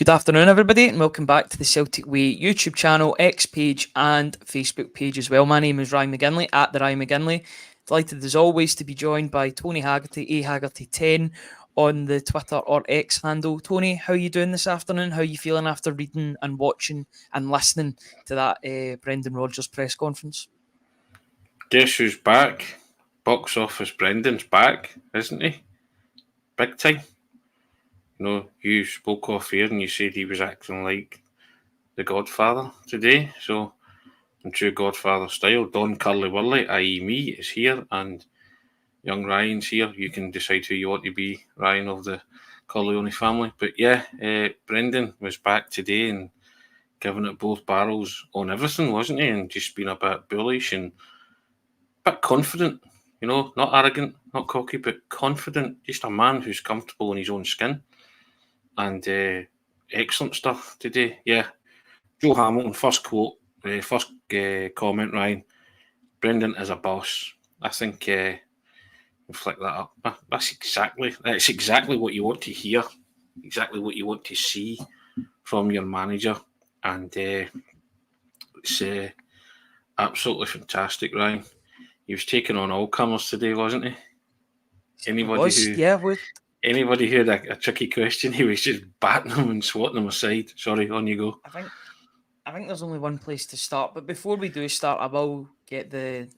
Good afternoon, everybody, and welcome back to the Celtic Way YouTube channel, X page, and Facebook page as well. My name is Ryan McGinley, at the Ryan McGinley. Delighted as always to be joined by Tony Haggerty, Haggerty10 on the Twitter or X handle. Tony, how are you doing this afternoon? How are you feeling after reading and watching and listening to that Brendan Rodgers press conference? Guess who's back? Box office Brendan's back, isn't he? Big time. You spoke off here and you said he was acting like the Godfather today. So, in true Godfather style, Don Curly Wurley, i.e. me, is here, and young Ryan's here. You can decide who you want to be, Ryan of the Corleone family. But yeah, Brendan was back today and giving it both barrels on everything, wasn't he? And just being a bit bullish and a bit confident. Not arrogant, not cocky, but confident. Just a man who's comfortable in his own skin. And excellent stuff today. Yeah. Joe Hamilton, first quote, first comment, Ryan. Brendan is a boss. I think flick that up. That's exactly what you want to hear. Exactly what you want to see from your manager. And it's absolutely fantastic, Ryan. He was taking on all comers today, wasn't he? Anybody who had a tricky question, he was just batting them and swatting them aside. Sorry, on you go. I think there's only one place to start, but before we do start, I will get the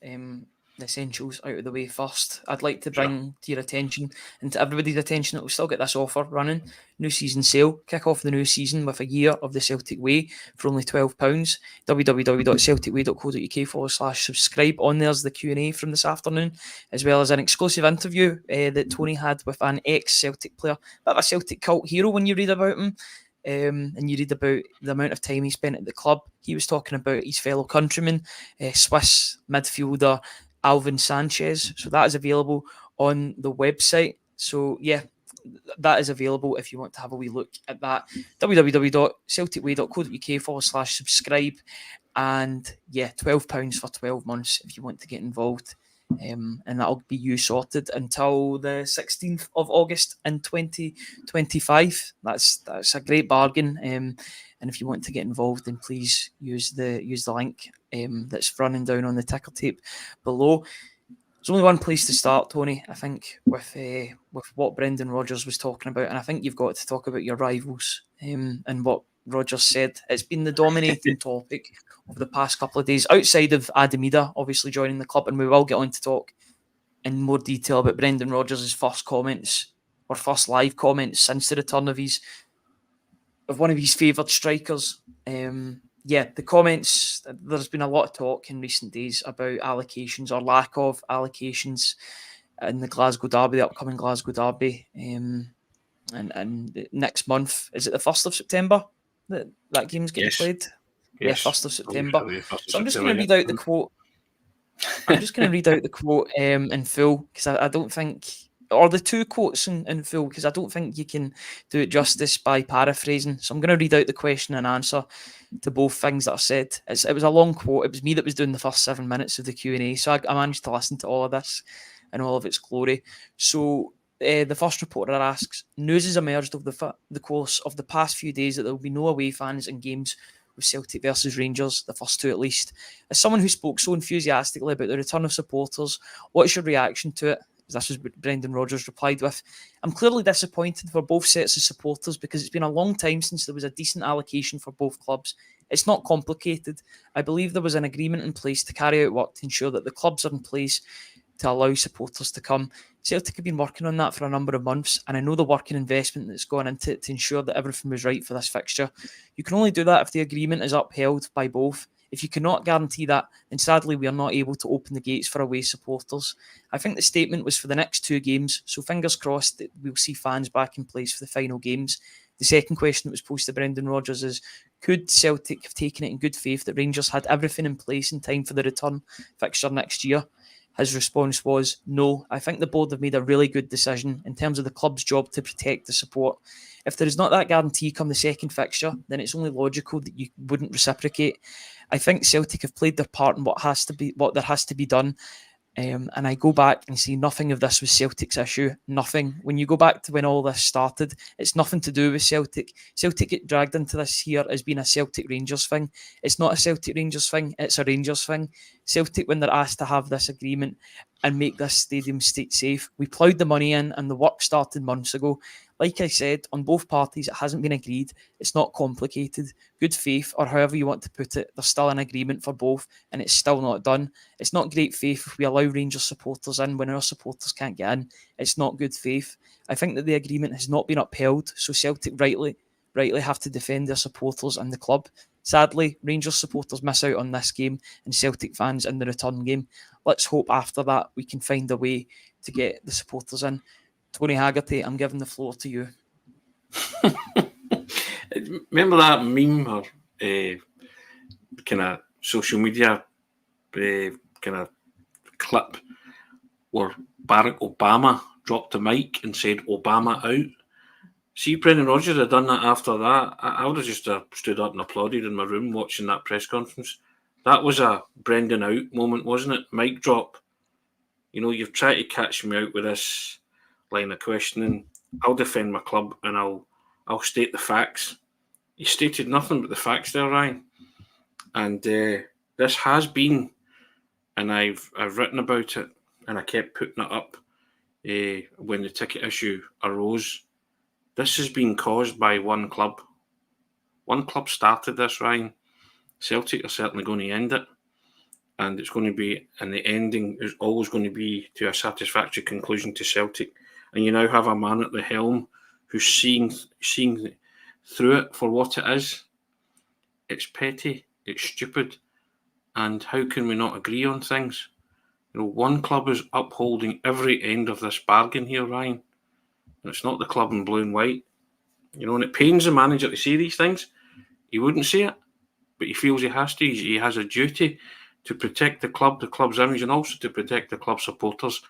essentials out of the way first. I'd like to bring to your attention and to everybody's attention that we've still got this offer running. New season sale. Kick off the new season with a year of the Celtic Way for only £12. www.celticway.co.uk/subscribe. On there's the Q&A from this afternoon, as well as an exclusive interview that Tony had with an ex-Celtic player, bit of a Celtic cult hero when you read about him. And you read about the amount of time he spent at the club. He was talking about his fellow countryman, Swiss midfielder Alvin Sanchez. So that is available on the website. So yeah, that is available if you want to have a wee look at that. www.celticway.co.uk/subscribe. And yeah, £12 for 12 months if you want to get involved. And that'll be you sorted until the 16th of August in 2025. That's a great bargain. And if you want to get involved, then please use the link that's running down on the ticker tape below. There's only one place to start, Tony, I think, with what Brendan Rodgers was talking about. And I think you've got to talk about your rivals and what Rodgers said. It's been the dominating topic over the past couple of days, outside of Idah obviously joining the club, and we will get on to talk in more detail about Brendan Rodgers' first live comments since the return of one of his favoured strikers. The comments, there's been a lot of talk in recent days about allocations or lack of allocations in the Glasgow Derby, the upcoming Glasgow Derby. And next month, is it the 1st of September that game's getting played? Yes. Yeah, 1st of September. So I'm just going to read out the quote. In full, because I don't think, or the two quotes in full, because I don't think you can do it justice by paraphrasing. So I'm going to read out the question and answer to both things that are said. It was a long quote. It was me that was doing the first 7 minutes of the Q&A, so I managed to listen to all of this in all of its glory. So the first reporter asks, news has emerged over the course of the past few days that there will be no away fans in games with Celtic versus Rangers, the first two at least. As someone who spoke so enthusiastically about the return of supporters, what's your reaction to it? This was what Brendan Rodgers replied with. I'm clearly disappointed for both sets of supporters because it's been a long time since there was a decent allocation for both clubs. It's not complicated. I believe there was an agreement in place to carry out work to ensure that the clubs are in place to allow supporters to come. Celtic have been working on that for a number of months, and I know the work and investment that's gone into it to ensure that everything was right for this fixture. You can only do that if the agreement is upheld by both. If you cannot guarantee that, then sadly we are not able to open the gates for away supporters. I think the statement was for the next two games, so fingers crossed that we'll see fans back in place for the final games. The second question that was posed to Brendan Rodgers is, could Celtic have taken it in good faith that Rangers had everything in place in time for the return fixture next year? His response was, no, I think the board have made a really good decision in terms of the club's job to protect the support. If there is not that guarantee come the second fixture, then it's only logical that you wouldn't reciprocate. I think Celtic have played their part in what there has to be done, And I go back and see nothing of this was Celtic's issue. Nothing. When you go back to when all this started, it's nothing to do with Celtic. Celtic get dragged into this here as being a Celtic Rangers thing. It's not a Celtic Rangers thing. It's a Rangers thing. Celtic, when they're asked to have this agreement and make this stadium state safe, we ploughed the money in and the work started months ago. Like I said, on both parties, it hasn't been agreed. It's not complicated. Good faith, or however you want to put it, there's still an agreement for both, and it's still not done. It's not great faith if we allow Rangers supporters in when our supporters can't get in. It's not good faith. I think that the agreement has not been upheld, so Celtic rightly have to defend their supporters and the club. Sadly, Rangers supporters miss out on this game and Celtic fans in the return game. Let's hope after that we can find a way to get the supporters in. Tony Haggerty, I'm giving the floor to you. Remember that meme or kind of social media kind of clip where Barack Obama dropped the mic and said Obama out? See, Brendan Rodgers had done that after that. I would have just stood up and applauded in my room watching that press conference. That was a Brendan out moment, wasn't it? Mic drop. You know, you've tried to catch me out with this line of questioning. I'll defend my club and I'll state the facts. He stated nothing but the facts there, Ryan. And this has been, and I've written about it, and I kept putting it up when the ticket issue arose. This has been caused by one club. One club started this, Ryan. Celtic are certainly going to end it. And it's going to be, and the ending is always going to be to a satisfactory conclusion to Celtic. And you now have a man at the helm who's seeing through it for what it is. It's petty, it's stupid, and how can we not agree on things? You know, one club is upholding every end of this bargain here, Ryan, and it's not the club in blue and white. You know, and it pains the manager to say these things. He wouldn't say it, but he feels he has to. He has a duty to protect the club's image, and also to protect the club supporters.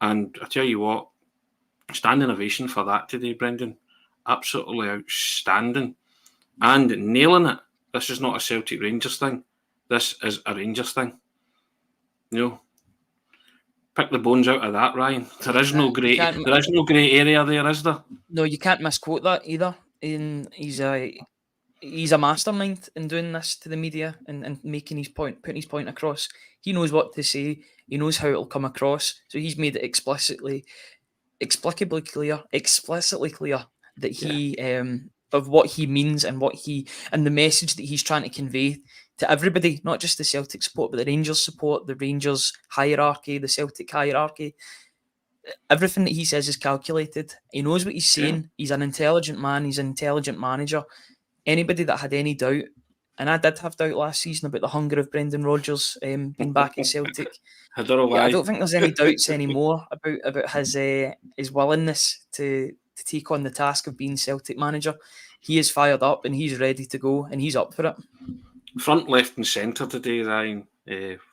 And I tell you what, standing ovation for that today, Brendan. Absolutely outstanding. And nailing it. This is not a Celtic Rangers thing. This is a Rangers thing. You know, pick the bones out of that, Ryan. There is no grey area there, is there? No, you can't misquote that either. He's a mastermind in doing this to the media and making his point, putting his point across. He knows what to say. He knows how it'll come across. So he's made it explicitly clear that he of what he means and the message that he's trying to convey to everybody, not just the Celtic support, but the Rangers support, the Rangers hierarchy, the Celtic hierarchy. Everything that he says is calculated. He knows what he's saying. Yeah. He's an intelligent man. He's an intelligent manager. Anybody that had any doubt, and I did have doubt last season about the hunger of Brendan Rodgers being back at Celtic. I don't know why. I don't think there's any doubts anymore about his willingness to take on the task of being Celtic manager. He is fired up and he's ready to go and he's up for it. Front, left and centre today, Ryan.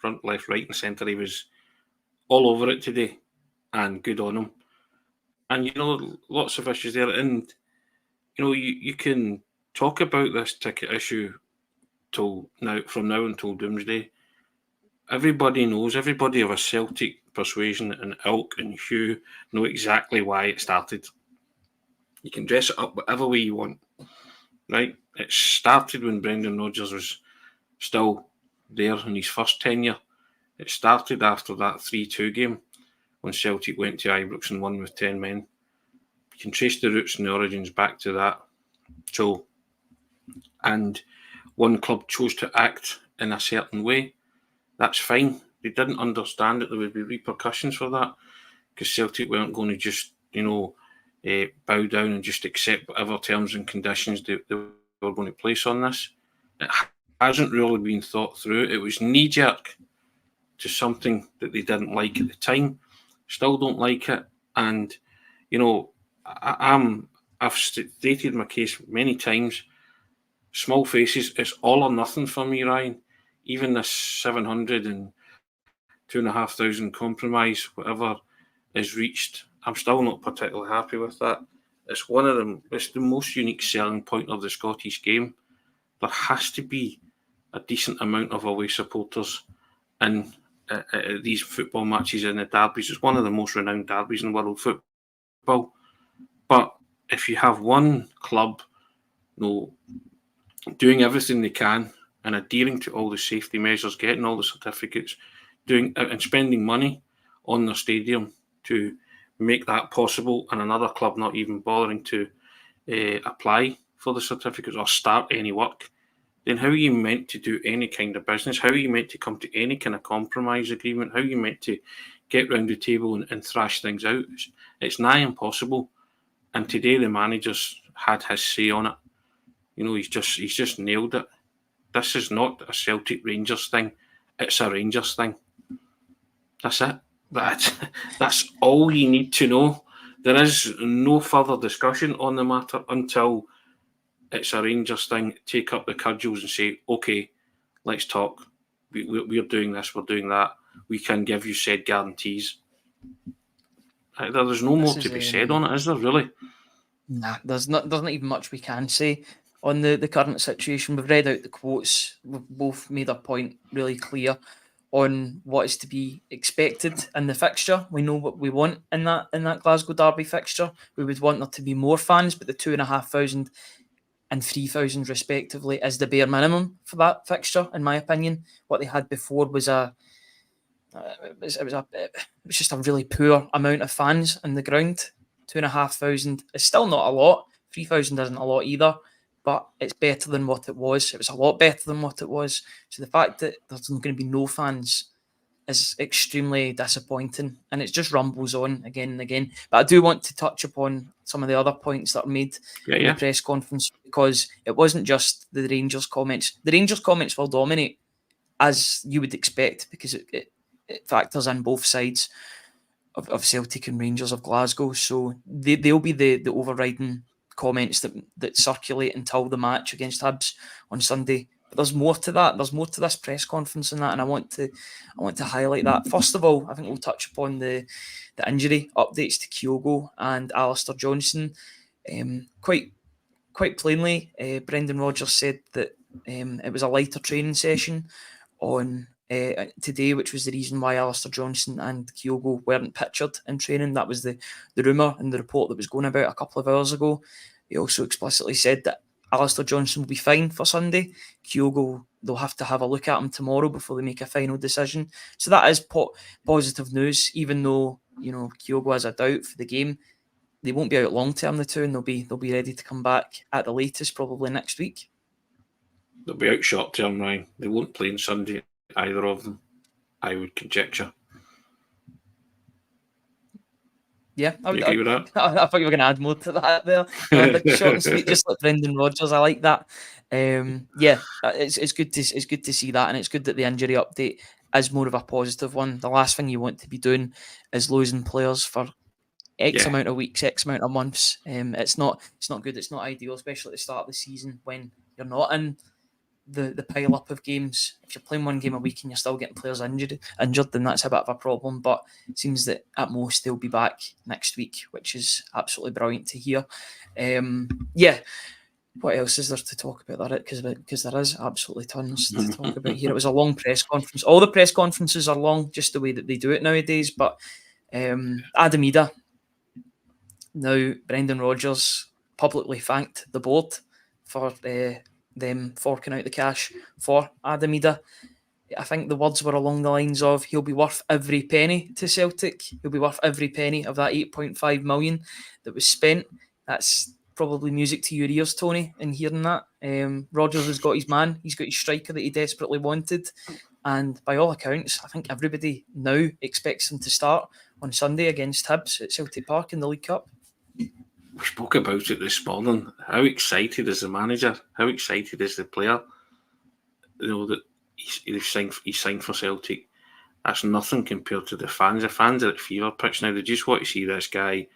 Front, left, right and centre. He was all over it today, and good on him. And, you know, lots of issues there. And, you know, you can talk about this ticket issue from now until doomsday. Everybody knows, everybody of a Celtic persuasion and ilk and hue know exactly why it started. You can dress it up whatever way you want, right? It started when Brendan Rodgers was still there in his first tenure. It started after that 3-2 game when Celtic went to Ibrox and won with 10 men. You can trace the roots and the origins back to that. So, and one club chose to act in a certain way. That's fine. They didn't understand that there would be repercussions for that, because Celtic weren't going to just, bow down and just accept whatever terms and conditions they were going to place on this. It hasn't really been thought through. It was knee-jerk to something that they didn't like at the time. Still don't like it. And, I've stated my case many times. Small faces, it's all or nothing for me, Ryan. Even this 700 and 2,500 compromise, whatever is reached, I'm still not particularly happy with that. It's one of them. It's the most unique selling point of the Scottish game. There has to be a decent amount of away supporters in these football matches and the derbies. It's one of the most renowned derbies in world football. But if you have one club, doing everything they can and adhering to all the safety measures, getting all the certificates, doing and spending money on their stadium to make that possible, and another club not even bothering to apply for the certificates or start any work, then how are you meant to do any kind of business? How are you meant to come to any kind of compromise agreement? How are you meant to get round the table and thrash things out? It's nigh impossible. And today the manager's had his say on it. He's just nailed it. This is not a Celtic Rangers thing. It's a Rangers thing. That's it. That's all you need to know. There is no further discussion on the matter until it's a Rangers thing. Take up the cudgels and say, okay, let's talk. We're doing this, we're doing that. We can give you said guarantees. There's no more to be said on it, is there, really? Nah, there's not even much we can say on the current situation. We've read out the quotes. We've both made our point really clear on what is to be expected in the fixture. We know what we want in that Glasgow Derby fixture. We would want there to be more fans, but the 2,500 and 3,000 respectively is the bare minimum for that fixture, in my opinion. What they had before was it was just a really poor amount of fans in the ground. 2,500 is still not a lot. 3,000 isn't a lot either, but it's better than what it was. It was a lot better than what it was. So the fact that there's going to be no fans is extremely disappointing, and it just rumbles on again and again. But I do want to touch upon some of the other points that are made in the press conference, because it wasn't just the Rangers comments. The Rangers comments will dominate, as you would expect, because it factors in both sides of Celtic and Rangers of Glasgow. So they'll be the overriding comments that circulate until the match against Hibs on Sunday. But there's more to that. There's more to this press conference than that, and I want to highlight that. First of all, I think we'll touch upon the injury updates to Kyogo and Alistair Johnson. Quite plainly, Brendan Rodgers said that it was a lighter training session on today, which was the reason why Alistair Johnson and Kyogo weren't pictured in training. That was the rumour and the report that was going about a couple of hours ago. He also explicitly said that Alistair Johnson will be fine for Sunday. Kyogo, they'll have to have a look at him tomorrow before they make a final decision. So that is positive news, even though Kyogo has a doubt for the game. They won't be out long term, the two, and they'll be ready to come back at the latest, probably next week. They'll be out short term, Ryan. They won't play on Sunday, either of them, I would conjecture. Yeah, I would agree with that. I thought you were going to add more to that there. Short and sweet, just like Brendan Rodgers. I like that. It's good to see that, and it's good that the injury update is more of a positive one. The last thing you want to be doing is losing players for X amount of weeks, X amount of months. It's not good. It's not ideal, especially at the start of the season when you're not in the pile up of games. If you're playing one game a week and you're still getting players injured, then that's a bit of a problem. But it seems that at most they'll be back next week, which is absolutely brilliant to hear. What else is there to talk about that? Because there is absolutely tons to talk about here. It was a long press conference. All the press conferences are long, just the way that they do it nowadays. But Idah, now Brendan Rodgers publicly thanked the board for them forking out the cash for Idah. I think the words were along the lines of, he'll be worth every penny to Celtic. He'll be worth every penny of that 8.5 million that was spent. That's probably music to your ears, Tony, in hearing that. Rodgers has got his man. He's got his striker that he desperately wanted. And by all accounts, I think everybody now expects him to start on Sunday against Hibs at Celtic Park in the League Cup. We spoke about it this morning. How excited is the manager? How excited is the player? That he's signed for Celtic. That's nothing compared to the fans. The fans are at fever pitch now. They just want to see this guy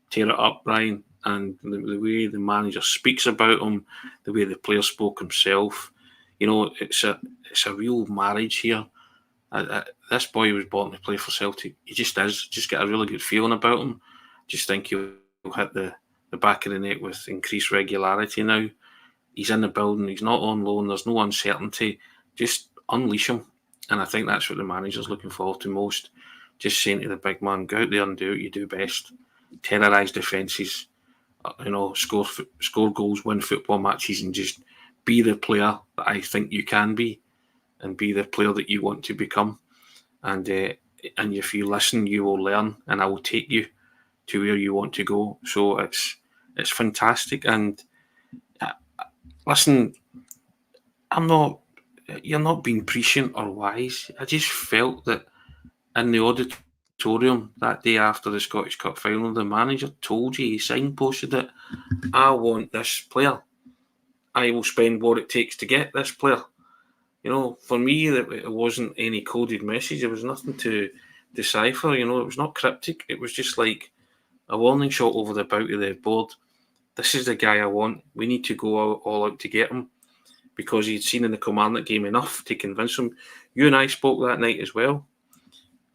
tear it up, Brian. And the way the manager speaks about him, the way the player spoke himself, it's a real marriage here. This boy was born to play for Celtic. He just is. Just get a really good feeling about him. Just think he'll hit the back of the net with increased regularity now. He's in the building. He's not on loan. There's no uncertainty. Just unleash him. And I think that's what the manager's looking forward to most. Just saying to the big man, go out there and do what you do best. Terrorise defences, score goals, win football matches, and just be the player that I think you can be, and be the player that you want to become. And if you listen, you will learn, and I will take you to where you want to go. So it's fantastic. And listen, you're not being prescient or wise. I just felt that in the auditorium that day after the Scottish Cup final, the manager told you, he signposted it, I want this player. I will spend what it takes to get this player. For me, it wasn't any coded message. There was nothing to decipher. It was not cryptic. It was just like a warning shot over the bow of the board. This is the guy I want. We need to go all out to get him, because he'd seen in the Kilmarnock game enough to convince him. You and I spoke that night as well.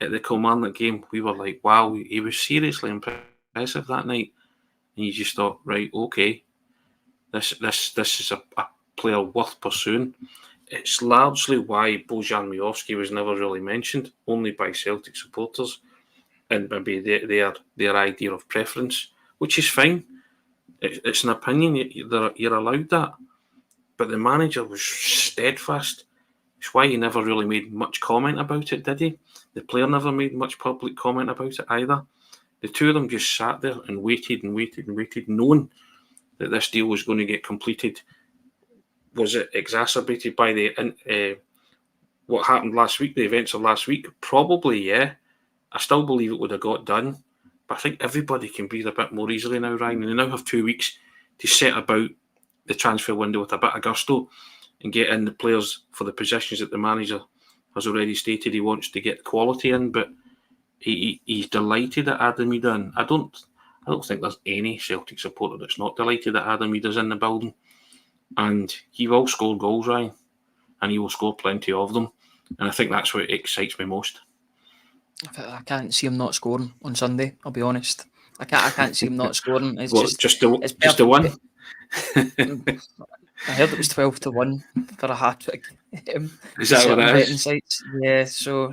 At the Kilmarnock game, we were like, wow, he was seriously impressive that night. And you just thought, right, okay, this is a player worth pursuing. It's largely why Bojan Miovski was never really mentioned, only by Celtic supporters, and maybe their idea of preference, which is fine. It's an opinion, you're allowed that. But the manager was steadfast. It's why he never really made much comment about it, did he? The player never made much public comment about it either. The two of them just sat there and waited and waited and waited, knowing that this deal was going to get completed. Was it exacerbated by what happened last week, the events of last week? Probably, yeah. I still believe it would have got done. But I think everybody can breathe a bit more easily now, Ryan. And they now have 2 weeks to set about the transfer window with a bit of gusto and get in the players for the positions that the manager has already stated he wants to get quality in. But he's delighted at Adam Idah, and I don't think there's any Celtic supporter that's not delighted that Adam Idah's in the building. And he will score goals, Ryan, and he will score plenty of them. And I think that's what excites me most. I can't see him not scoring on Sunday, I'll be honest. I can't see him not scoring. It's just the one. I heard it was 12-1 for a hat trick. Is that what it is? Sites. Yeah, so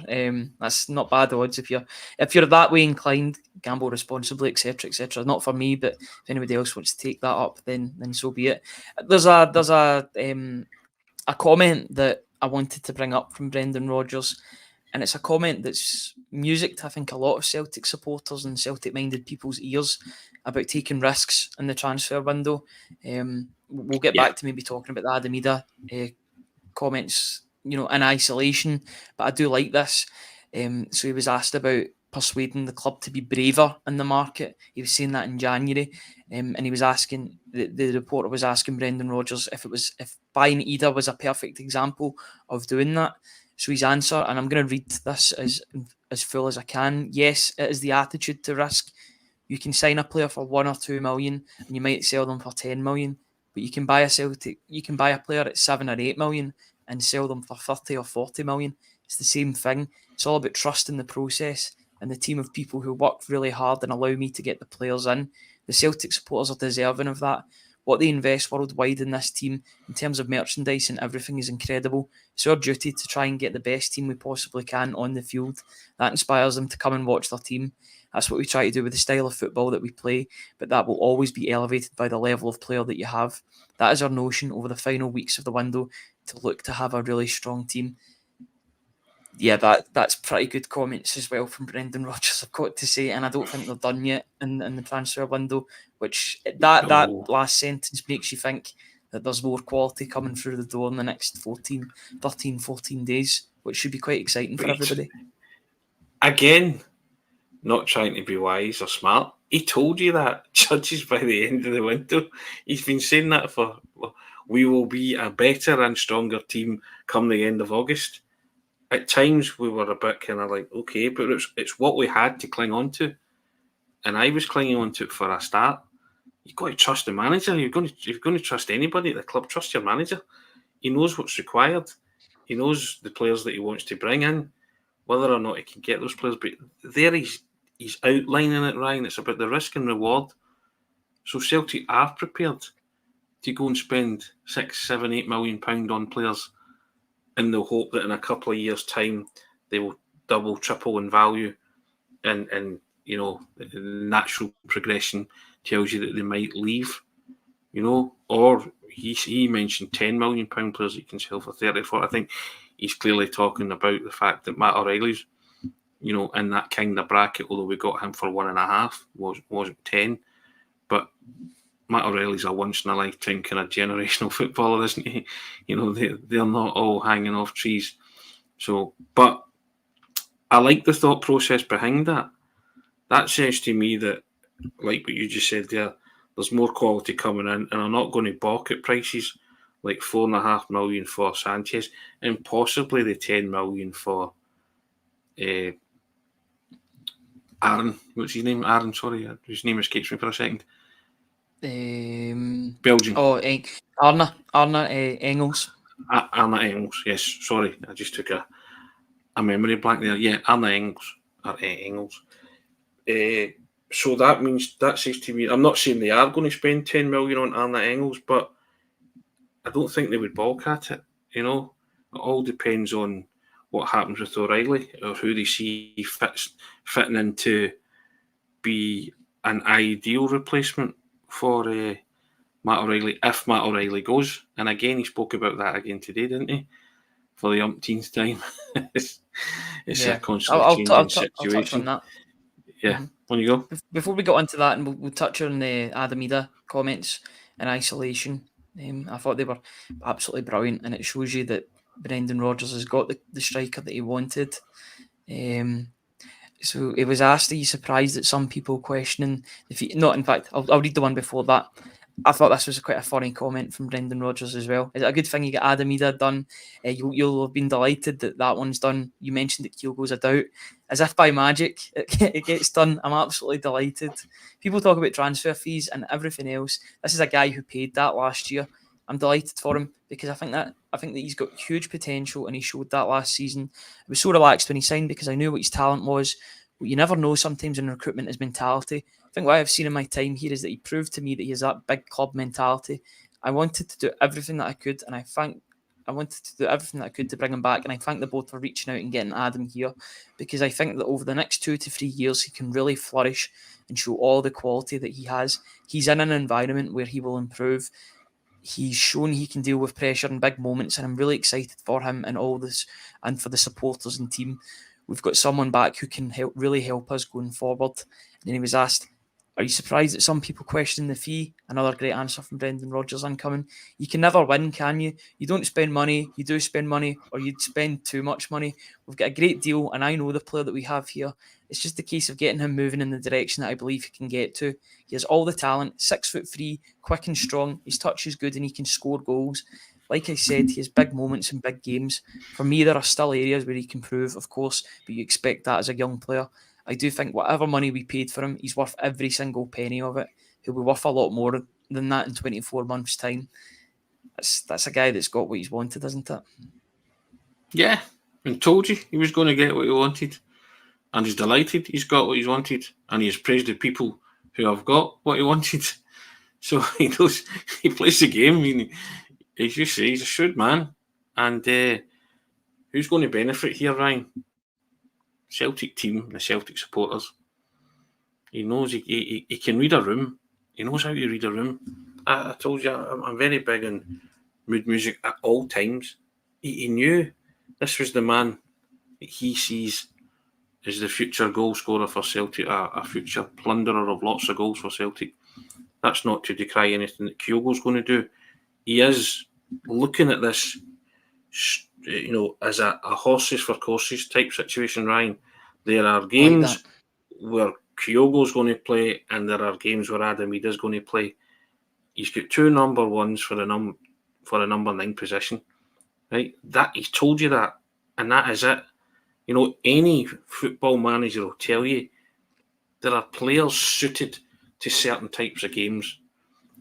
that's not bad odds if you're that way inclined. Gamble responsibly, etc., etc. Not for me, but if anybody else wants to take that up, then so be it. There's a comment that I wanted to bring up from Brendan Rodgers, and it's a comment that's music to, I think, a lot of Celtic supporters and Celtic-minded people's ears about taking risks in the transfer window. We'll get back to maybe talking about the Adam Idah comments, in isolation, but I do like this. So he was asked about persuading the club to be braver in the market. He was saying that in January, and he was asking, the reporter was asking Brendan Rodgers if buying Idah was a perfect example of doing that. So his answer, and I'm going to read this as full as I can. Yes, it is the attitude to risk. You can sign a player for 1 or 2 million, and you might sell them for 10 million. But you can buy a player at 7 or 8 million and sell them for 30 or 40 million. It's the same thing. It's all about trusting the process and the team of people who work really hard and allow me to get the players in. The Celtic supporters are deserving of that. What they invest worldwide in this team in terms of merchandise and everything is incredible. It's our duty to try and get the best team we possibly can on the field. That inspires them to come and watch their team. That's what we try to do with the style of football that we play, but that will always be elevated by the level of player that you have. That is our notion over the final weeks of the window, to look to have a really strong team. Yeah, that's pretty good comments as well from Brendan Rodgers, I've got to say, and I don't think they're done yet in the transfer window, which that last sentence makes you think that there's more quality coming through the door in the next 14 days, which should be quite exciting for everybody. Again, not trying to be wise or smart, he told you that, judges by the end of the window. He's been saying that we will be a better and stronger team come the end of August. At times we were a bit kind of like, okay, but it's what we had to cling on to. And I was clinging on to it for a start. You've got to trust the manager. You're going to trust anybody at the club. Trust your manager. He knows what's required. He knows the players that he wants to bring in, whether or not he can get those players. But there he's outlining it, Ryan. It's about the risk and reward. So Celtic are prepared to go and spend £6, £7, £8 million on players in the hope that in a couple of years' time they will double, triple in value, and the natural progression tells you that they might leave, or he mentioned £10 million players that you can sell for 34. I think he's clearly talking about the fact that Matt O'Reilly's, in that kind of bracket, although we got him for 1.5, wasn't 10. But Matt O'Reilly's a once in a lifetime kind of generational footballer, isn't he? They're not all hanging off trees. So, but I like the thought process behind that. That says to me that, like what you just said there, there's more quality coming in, and I'm not going to balk at prices like $4.5 million for Sanchez, and possibly the $10 million for Aaron. What's his name? Aaron, sorry, his name escapes me for a second. Belgium. Oh, Arna Engels. Arna Engels, yes. Sorry, I just took a memory blank there. Yeah, Arna Engels. So that says to me, I'm not saying they are going to spend 10 million on Arna Engels, but I don't think they would balk at it. It all depends on what happens with O'Reilly, or who they see fitting in to be an ideal replacement for Matt O'Reilly, if Matt O'Reilly goes. And again, he spoke about that again today, didn't he? For the umpteenth time. it's a constantly changing situation. I'll touch on that. Yeah, on you go. Before we go into that, and we'll touch on the Adam Idah comments in isolation. I thought they were absolutely brilliant, and it shows you that Brendan Rodgers has got the striker that he wanted. So he was asked, are you surprised at some people questioning the fee? Not, in fact, I'll read the one before that. I thought this was quite a funny comment from Brendan Rodgers as well. Is it a good thing you get Adam Idah done? You'll have been delighted that one's done. You mentioned that Kyogo's a doubt. As if by magic, it gets done. I'm absolutely delighted. People talk about transfer fees and everything else. This is a guy who paid that last year. I'm delighted for him because I think that he's got huge potential, and he showed that last season. I was so relaxed when he signed because I knew what his talent was. What you never know sometimes in recruitment is mentality. I think what I've seen in my time here is that he proved to me that he has that big club mentality. I wanted to do everything that I could, and I wanted to do everything that I could to bring him back, and I thank the both for reaching out and getting Adam here, because I think that over the next 2 to 3 years he can really flourish and show all the quality that he has. He's in an environment where he will improve. He's shown he can deal with pressure in big moments, and I'm really excited for him and all this, and for the supporters and team. We've got someone back who can really help us going forward. And then he was asked, are you surprised that some people question the fee? Another great answer from Brendan Rodgers incoming. You can never win, can you? You don't spend money, you do spend money, or you spend too much money. We've got a great deal, and I know the player that we have here. It's just a case of getting him moving in the direction that I believe he can get to. He has all the talent, 6'3", quick and strong. His touch is good, and he can score goals. Like I said, he has big moments in big games. For me, there are still areas where he can improve, of course, but you expect that as a young player. I do think whatever money we paid for him, he's worth every single penny of it. He'll be worth a lot more than that in 24 months' time. That's a guy that's got what he's wanted, isn't it? Yeah, and told you he was going to get what he wanted. And he's delighted he's got what he's wanted. And he has praised the people who have got what he wanted. So he knows, he plays the game. I mean, as you say, he's a shrewd man. And who's going to benefit here, Ryan? Celtic team, the Celtic supporters. He knows he can read a room. He knows how to read a room. I told you, I'm very big on mood music at all times. He knew this was the man that he sees as the future goal scorer for Celtic, a future plunderer of lots of goals for Celtic. That's not to decry anything that Kyogo's going to do. He is looking at this, as a horses for courses type situation, Ryan. There are games where Kyogo's going to play, and there are games where Adam Idah's going to play. He's got 2 number ones for a number 9 position, right? That he's told you that, and that is it. Any football manager will tell you there are players suited to certain types of games.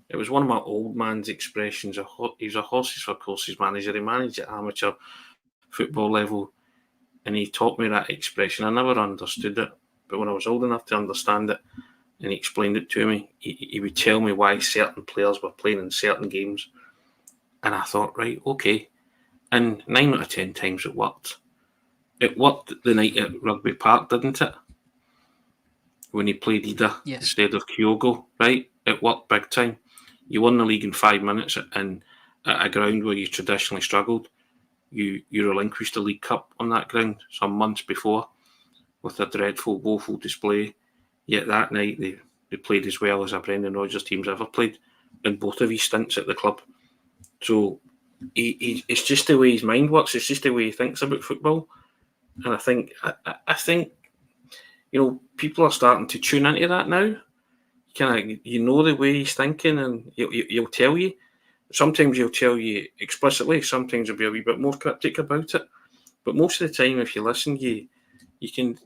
It was one of my old man's expressions. He's a horses for courses manager. He managed at amateur football level, and he taught me that expression. I never understood it, but when I was old enough to understand it, and he explained it to me, he would tell me why certain players were playing in certain games. And I thought, right, okay, And 9 out of 10 times it worked. It worked the night at Rugby Park, didn't it? When he played Idah instead of Kyogo, right? It worked big time. You won the league in 5 minutes, and at a ground where you traditionally struggled, you relinquished the League Cup on that ground some months before with a dreadful, woeful display. Yet that night they played as well as a Brendan Rodgers team's ever played in both of his stints at the club. So it's just the way his mind works. It's just the way he thinks about football. And I think people are starting to tune into that now. The way he's thinking, and he'll tell you. Sometimes he'll tell you explicitly. Sometimes he'll be a wee bit more cryptic about it. But most of the time, if you listen, you can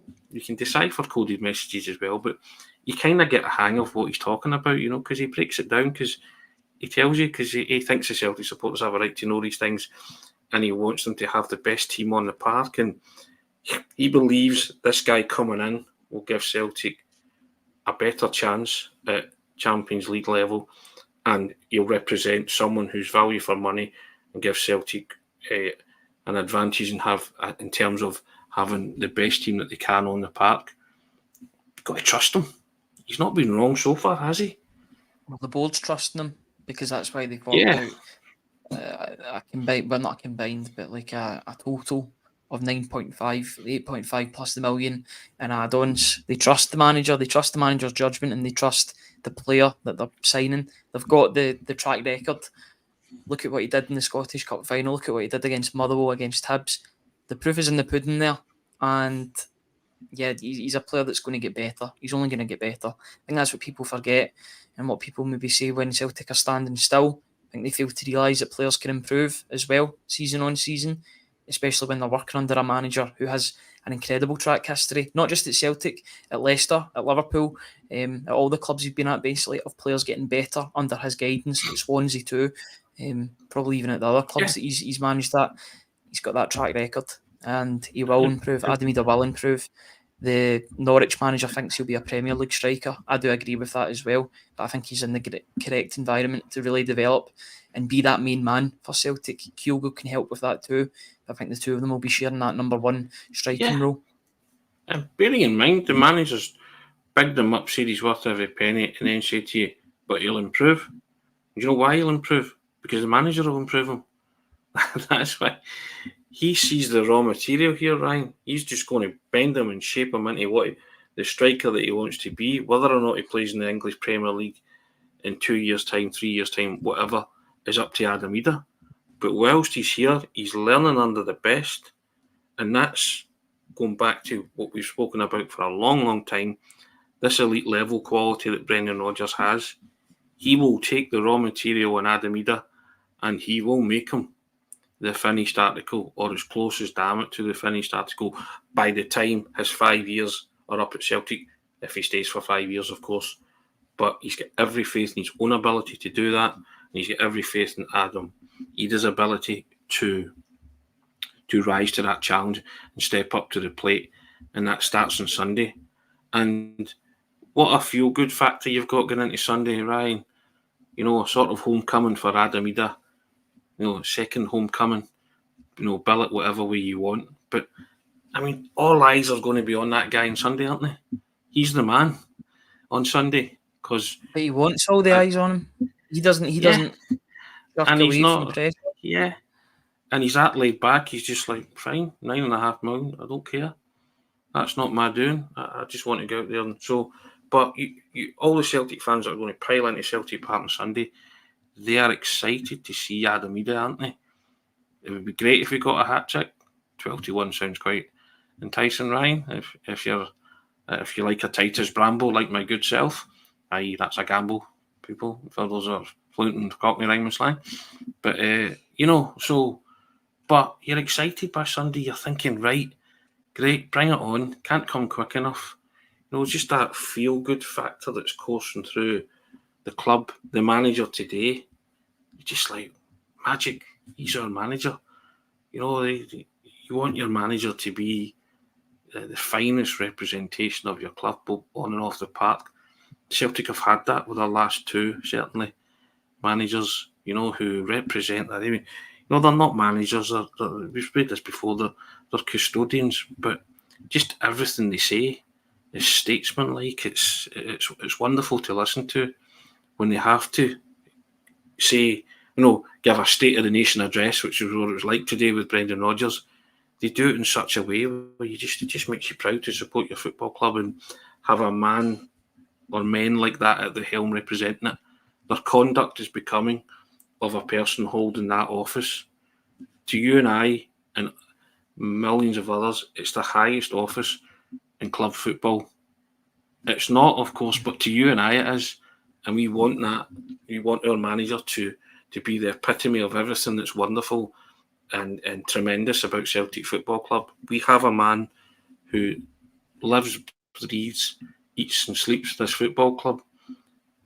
decipher coded messages as well. But you kind of get a hang of what he's talking about, because he breaks it down. Because he tells you, because he thinks the Celtic supporters have a right to know these things, and he wants them to have the best team on the park. And he believes this guy coming in will give Celtic a better chance at Champions League level, and he'll represent someone who's value for money and give Celtic an advantage in terms of having the best team that they can on the park. You've got to trust him. He's not been wrong so far, has he? Well, the board's trusting him because that's why they've worked out a combined, well, not a combined, but like a total of 9.5, 8.5 plus the million in add-ons. They trust the manager, they trust the manager's judgment, and they trust the player that they're signing. They've got the track record. Look at what he did in the Scottish Cup final. Look at what he did against Motherwell, against Hibs. The proof is in the pudding there. And yeah, he's a player that's going to get better. He's only going to get better. I think that's what people forget, and what people maybe say when Celtic are standing still. I think they fail to realise that players can improve as well, season on season, especially when they're working under a manager who has an incredible track history, not just at Celtic, at Leicester, at Liverpool, at all the clubs he's been at, basically, of players getting better under his guidance, at Swansea too, probably even at the other clubs that he's managed at. He's got that track record, and he will improve. Adam Idah will improve. The Norwich manager thinks he'll be a Premier League striker. I do agree with that as well, but I think he's in the correct environment to really develop and be that main man for Celtic. Kyogo can help with that too. I think the two of them will be sharing that number one striking role. And bearing in mind, the manager's bigged him up, said he's worth every penny, and then said to you, but he'll improve. Do you know why he'll improve? Because the manager will improve him. That's why. He sees the raw material here, Ryan. He's just going to bend him and shape him into the striker that he wants to be. Whether or not he plays in the English Premier League in 2 years' time, 3 years' time, whatever, is up to Adam Idah. But whilst he's here, he's learning under the best. And that's going back to what we've spoken about for a long, long time. This elite level quality that Brendan Rodgers has. He will take the raw material in Adam Idah and he will make him the finished article, or as close as damn it to the finished article, by the time his 5 years are up at Celtic, if he stays for 5 years, of course. But he's got every faith in his own ability to do that, and he's got every faith in Adam Idah's ability to rise to that challenge and step up to the plate, and that starts on Sunday. And what a feel-good factor you've got going into Sunday, Ryan. A sort of homecoming for Adam Idah. Second homecoming, bill it whatever way you want. But, all eyes are going to be on that guy on Sunday, aren't they? He's the man on Sunday. But he wants all the eyes on him. He doesn't and he's not, yeah. And he's that laid back. He's just like, fine, 9.5 million, I don't care. That's not my doing. I just want to go out there. And so, but all the Celtic fans that are going to pile into Celtic Park on Sunday, they are excited to see Adam Idah, aren't they? It would be great if we got a hat-trick. 12-1 sounds quite enticing, Ryan. If you like a Titus Bramble, like my good self, i.e. that's a gamble, people, for those that are fluent in Cockney rhyming slang. But, but you're excited by Sunday. You're thinking, right, great, bring it on. Can't come quick enough. Just that feel-good factor that's coursing through the club, the manager today. Just like magic. He's our manager. You want your manager to be the finest representation of your club, both on and off the park. Celtic have had that with our last two, certainly. Managers, who represent that. No, they're not managers. We've read this before. They're custodians, but just everything they say is statesmanlike. It's wonderful to listen to when they have to say, give a State of the Nation address, which is what it was like today with Brendan Rodgers. They do it in such a way where it just makes you proud to support your football club and have a man or men like that at the helm representing it. Their conduct is becoming of a person holding that office. To you and I and millions of others, it's the highest office in club football. It's not, of course, but to you and I it is. And we want that. We want our manager to be the epitome of everything that's wonderful and tremendous about Celtic Football Club. We have a man who lives, breathes, eats and sleeps this football club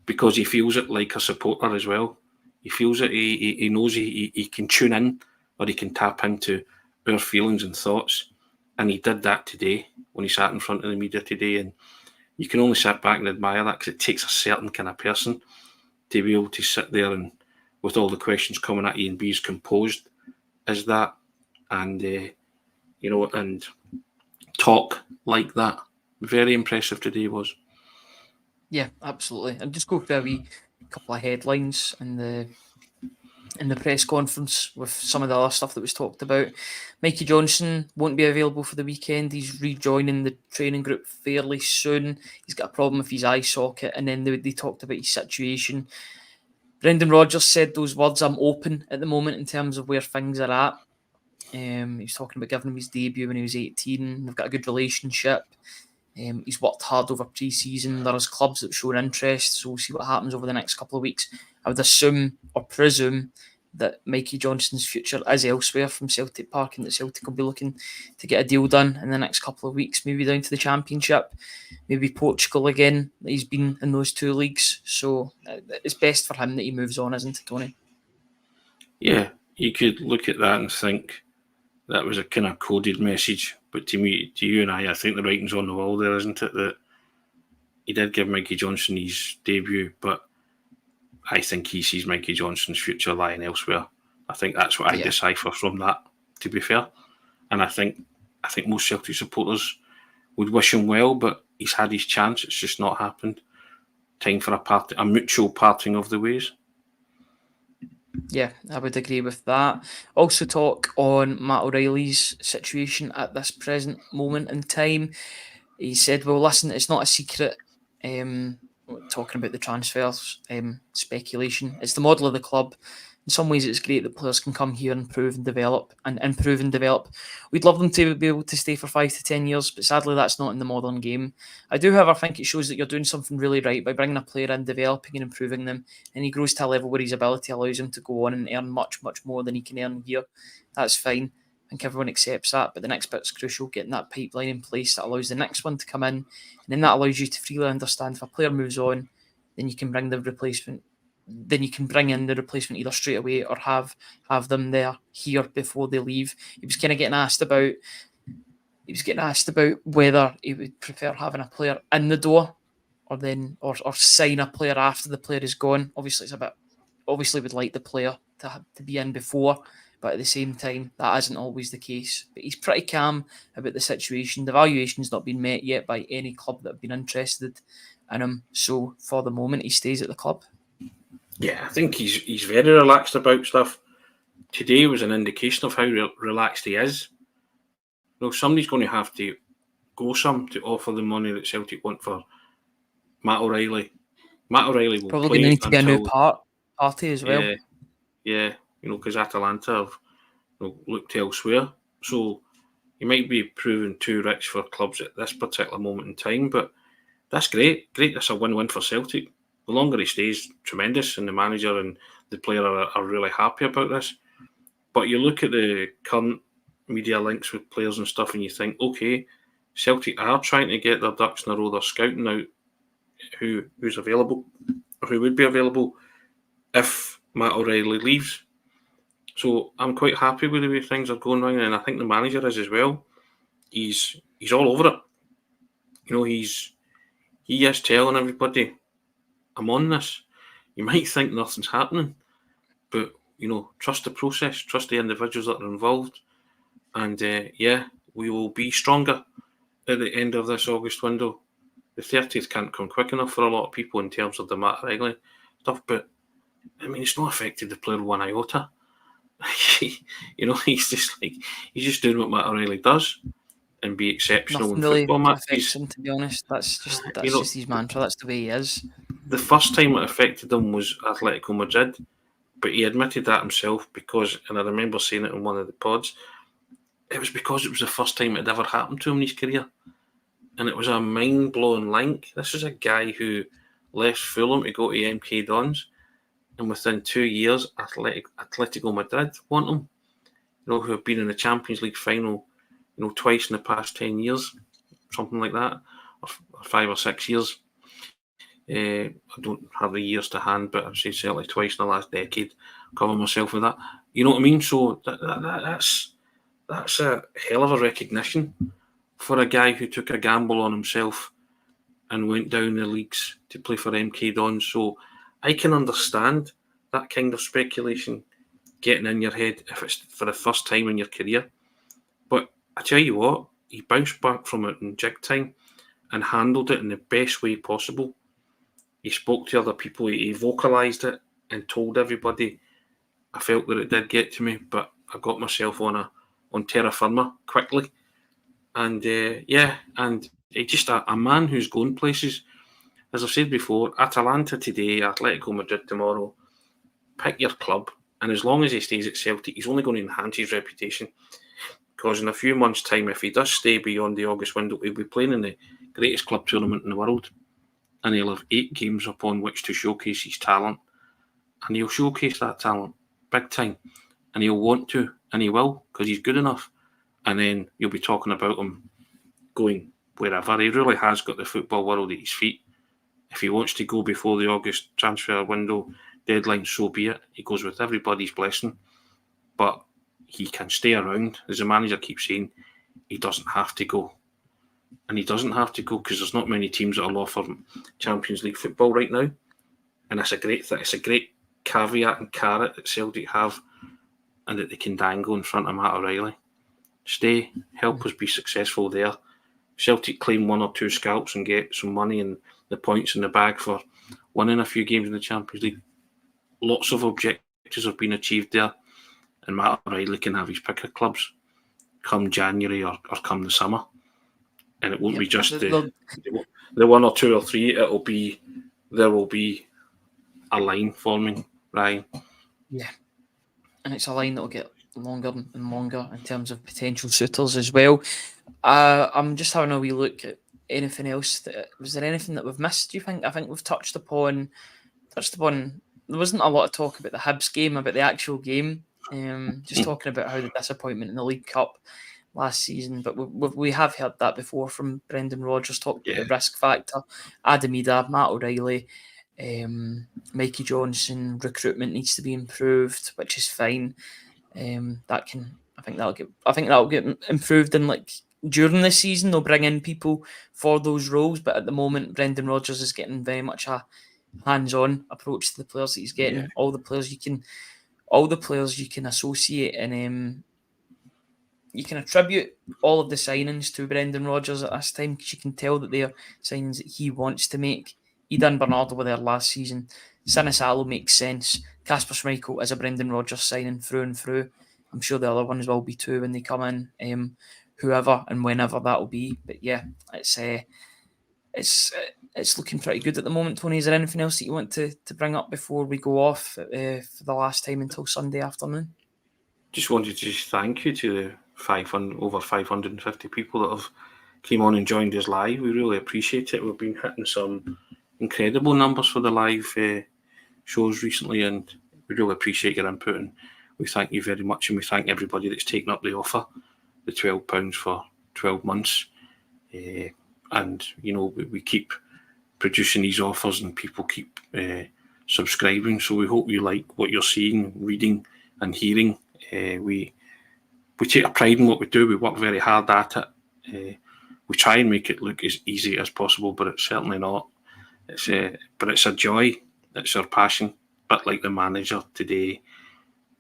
because he feels it like a supporter as well. He feels it, he knows he can tune in or he can tap into our feelings and thoughts. And he did that today when he sat in front of the media today. And you can only sit back and admire that because it takes a certain kind of person to be able to sit there and with all the questions coming at you and be as composed as that and, and talk like that. Very impressive today was. Yeah, absolutely. And just go through a wee couple of headlines in the press conference with some of the other stuff that was talked about. Mikey Johnson won't be available for the weekend. He's rejoining the training group fairly soon. He's got a problem with his eye socket, and then they talked about his situation. Brendan Rodgers said those words, "I'm open at the moment in terms of where things are at." He's talking about giving him his debut when he was 18. They've got a good relationship. He's worked hard over pre-season. There's clubs that have shown interest, so we'll see what happens over the next couple of weeks. I would assume or presume that Mikey Johnson's future is elsewhere from Celtic Park and that Celtic will be looking to get a deal done in the next couple of weeks, maybe down to the Championship, maybe Portugal again. He's been in those two leagues, so it's best for him that he moves on, isn't it, Tony? Yeah, you could look at that and think that was a kind of coded message, but to you and I think the writing's on the wall there, isn't it? That he did give Mikey Johnson his debut, but I think he sees Mikey Johnson's future lying elsewhere. I think that's what I decipher from that, to be fair. And I think most Celtic supporters would wish him well, but he's had his chance. It's just not happened. Time for a mutual parting of the ways. Yeah, I would agree with that. Also talk on Matt O'Riley's situation at this present moment in time. He said, well, listen, it's not a secret. Talking about the transfers, speculation. It's the model of the club. In some ways, it's great that players can come here and improve and develop. We'd love them to be able to stay for 5 to 10 years, but sadly, that's not in the modern game. I do, however, think it shows that you're doing something really right by bringing a player in, developing and improving them, and he grows to a level where his ability allows him to go on and earn much, much more than he can earn here. That's fine. I think everyone accepts that, but the next bit's crucial, getting that pipeline in place that allows the next one to come in, and then that allows you to freely understand if a player moves on, then you can bring the replacement. Then you can bring in the replacement either straight away or have them there here before they leave. He was kind of getting asked about whether he would prefer having a player in the door or sign a player after the player is gone. Obviously would like the player to be in before, but at the same time, that isn't always the case. But he's pretty calm about the situation. The valuation's not been met yet by any club that have been interested in him. So for the moment, he stays at the club. Yeah, I think he's very relaxed about stuff. Today was an indication of how relaxed he is. Somebody's going to have to go some to offer the money that Celtic want for Matt O'Riley. Matt O'Riley will probably going to need to be a new party as well. Yeah, because Atalanta have looked elsewhere. So he might be proving too rich for clubs at this particular moment in time, but that's great. Great, that's a win-win for Celtic. The longer he stays, tremendous, and the manager and the player are really happy about this. But you look at the current media links with players and stuff, and you think, okay, Celtic are trying to get their ducks in a row. They're scouting out who's available, or who would be available if Matt O'Riley leaves. So I'm quite happy with the way things are going right, and I think the manager is as well. He's all over it. He is telling everybody, I'm on this. You might think nothing's happening, but trust the process, trust the individuals that are involved, and we will be stronger at the end of this August window. The 30th can't come quick enough for a lot of people in terms of the Matt O'Riley stuff, but I mean, it's not affected the player one iota. He's just doing what Matt O'Riley does and be exceptional Nothing in really football affects matches. him, to be honest. That's just his mantra. That's the way he is. The first time it affected him was Atletico Madrid, but he admitted that himself because, and I remember saying it in one of the pods, it was because it was the first time it had ever happened to him in his career. And it was a mind-blowing link. This is a guy who left Fulham to go to MK Dons, and within 2 years, Atletico Madrid want him. Who have been in the Champions League final, twice in the past 10 years, something like that, or 5 or 6 years. I don't have the years to hand, but I've said certainly twice in the last decade. Cover myself with that. You know what I mean? So that's a hell of a recognition for a guy who took a gamble on himself and went down the leagues to play for MK Dons. So I can understand that kind of speculation getting in your head if it's for the first time in your career. But I tell you what, he bounced back from it in jig time and handled it in the best way possible. He spoke to other people, he vocalised it and told everybody. I felt that it did get to me, but I got myself on terra firma quickly. And and he's just a man who's going places. As I've said before, Atalanta today, Atletico Madrid tomorrow. Pick your club, and as long as he stays at Celtic, he's only going to enhance his reputation. Because in a few months' time, if he does stay beyond the August window, he'll be playing in the greatest club tournament in the world, and he'll have 8 games upon which to showcase his talent, and he'll showcase that talent big time, and he'll want to, and he will, because he's good enough. And then you'll be talking about him going wherever. He really has got the football world at his feet. If he wants to go before the August transfer window deadline, so be it. He goes with everybody's blessing. But he can stay around. As the manager keeps saying, he doesn't have to go. And he doesn't have to go because there's not many teams that will offer Champions League football right now. And it's a great thing. It's a great caveat and carrot that Celtic have and that they can dangle in front of Matt O'Riley. Stay, help us be successful there. Celtic claim 1 or 2 scalps and get some money and the points in the bag for winning a few games in the Champions League. Lots of objectives have been achieved there, and Matt O'Riley can have his pick of clubs come January or come the summer. And it won't be just the 1 or 2 or 3. There will be a line forming, Ryan. Yeah, and it's a line that will get longer and longer in terms of potential suitors as well. I'm just having a wee look at anything else. Was there anything that we've missed, do you think? I think we've touched upon. There wasn't a lot of talk about the Hibs game, about the actual game. Just talking about how the disappointment in the League Cup last season. But we have heard that before from Brendan Rodgers, talked about the risk factor. Idah, Matt O'Riley, Mikey Johnson, recruitment needs to be improved, which is fine. I think that'll get improved in during the season. They'll bring in people for those roles, but at the moment Brendan Rodgers is getting very much a hands-on approach to the players that he's getting. All the players you can associate, and you can attribute all of the signings to Brendan Rodgers at this time, because you can tell that they are signings that he wants to make. Idah and Bernardo were there last season. Sinisalo makes sense. Kasper Schmeichel is a Brendan Rodgers signing through and through. I'm sure the other ones will be too when they come in, whoever and whenever that will be. But yeah, it's looking pretty good at the moment. Tony, is there anything else that you want to bring up before we go off for the last time until Sunday afternoon? Just wanted to thank you to the over 550 people that have came on and joined us live. We really appreciate it. We've been hitting some incredible numbers for the live shows recently, and we really appreciate your input, and we thank you very much, and we thank everybody that's taken up the offer, the £12 for 12 months. And we keep producing these offers and people keep subscribing, so we hope you like what you're seeing, reading and hearing. We take a pride in what we do. We work very hard at it. We try and make it look as easy as possible, but it's certainly not. But it's a joy. It's our passion. But like the manager today,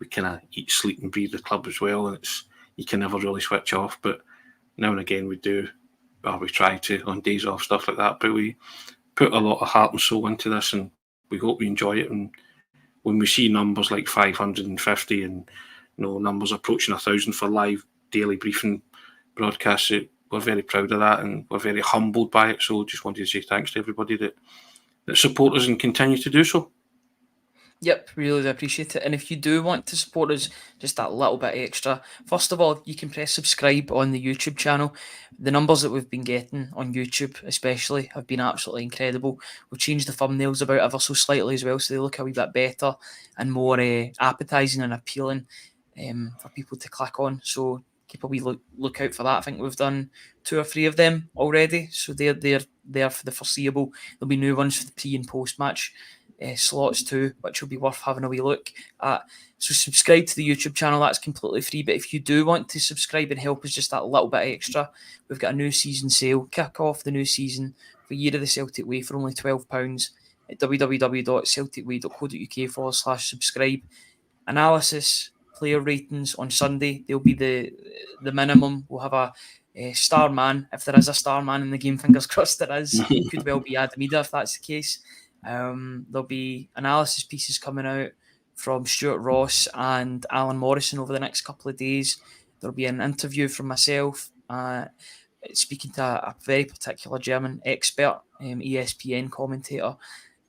we kind of eat, sleep and breathe the club as well, and you can never really switch off. But now and again we do, or we try to on days off, stuff like that. But we put a lot of heart and soul into this, and we hope you enjoy it. And when we see numbers like 550 and numbers approaching 1,000 for live daily briefing broadcasts, we're very proud of that, and we're very humbled by it. So just wanted to say thanks to everybody that support us and continue to do so. Yep, really appreciate it. And if you do want to support us just that little bit extra, first of all, you can press subscribe on the YouTube channel. The numbers that we've been getting on YouTube especially have been absolutely incredible. We've changed the thumbnails about ever so slightly as well, so they look a wee bit better and more appetising and appealing for people to click on. So keep a wee look out for that. I think we've done 2 or 3 of them already, so they're there for the foreseeable. There'll be new ones for the pre and post match slots too, which will be worth having a wee look at. So subscribe to the YouTube channel, that's completely free. But if you do want to subscribe and help us just that little bit extra, we've got a new season sale. Kick off the new season for Year of the Celtic Way for only £12 at www.celticway.co.uk/subscribe. Analysis, player ratings on Sunday, they'll be the minimum. We'll have a star man, if there is a star man in the game, fingers crossed there is. It could well be Idah if that's the case. There'll be analysis pieces coming out from Stuart Ross and Alan Morrison over the next couple of days. There'll be an interview from myself speaking to a very particular German expert, ESPN commentator,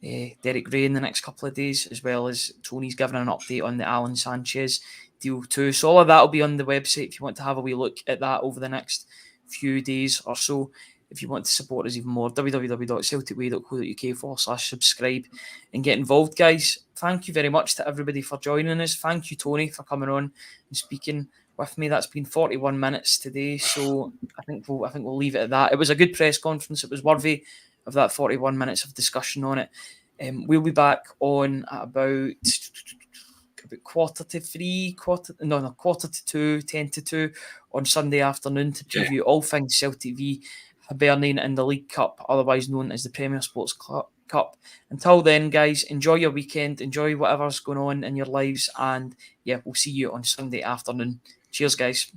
Derek Ray, in the next couple of days, as well as Tony's giving an update on the Alan Sanchez deal too. So all of that will be on the website if you want to have a wee look at that over the next few days or so. If you want to support us even more, www.celticway.co.uk/subscribe and get involved, guys. Thank you very much to everybody for joining us. Thank you, Tony, for coming on and speaking with me. That's been 41 minutes today, so I think we'll leave it at that. It was a good press conference. It was worthy of that 41 minutes of discussion on it. We'll be back on at about 2:45, quarter to 2, 10 to 2 on Sunday afternoon to preview all things Celtic v Hibernian in the League Cup, otherwise known as the Premier Sports Cup. Until then, guys, enjoy your weekend, enjoy whatever's going on in your lives, and yeah, we'll see you on Sunday afternoon. Cheers, guys.